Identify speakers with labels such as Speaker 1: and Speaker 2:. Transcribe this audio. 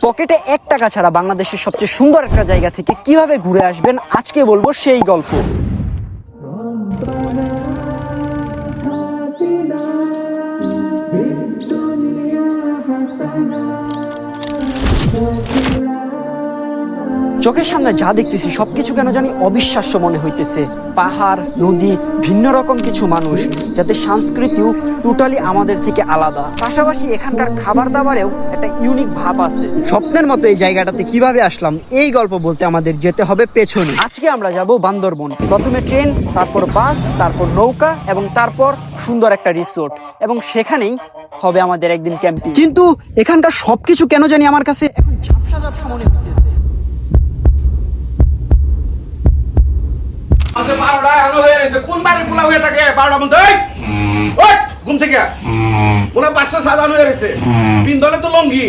Speaker 1: পকেটে 1 টাকা ছাড়া বাংলাদেশের সবচেয়ে সুন্দর একটা জায়গা থেকে কিভাবে ঘুরে আসবেন আজকে বলবো সেই গল্প। চোখের সামনে যা দেখতেছি সবকিছু কেন জানি অবিশ্বাস্য মনে হইতেছে। পাহাড়, নদী, ভিন্ন রকম কিছু মানুষ, যাতে সংস্কৃতিও টোটালি আমাদের থেকে আলাদা। পাশাপাশি এখানকার খাবার দাবারেও একটা ইউনিক ভাব আছে। স্বপ্নের মতো এই জায়গাটাতে কিভাবে আসলাম এই গল্প বলতে আমাদের যেতে হবে পেছনে। আজকে আমরা যাব বান্দরবন। প্রথমে ট্রেন, তারপর বাস, তারপর নৌকা এবং তারপর সুন্দর একটা রিসোর্ট, এবং সেখানেই হবে আমাদের একদিন ক্যাম্পিং। কিন্তু এখানকার সবকিছু কেন জানি আমার কাছে এখন ঝাপসা ঝাপসা মনে হইতেছে।
Speaker 2: কোন বাড়ির পোলা হয়ে থাকে 12টার মধ্যে ঘুম থেকে পোলা 5টা সাজানো হয়ে গেছে, পিন্দলে তো লঙ্গি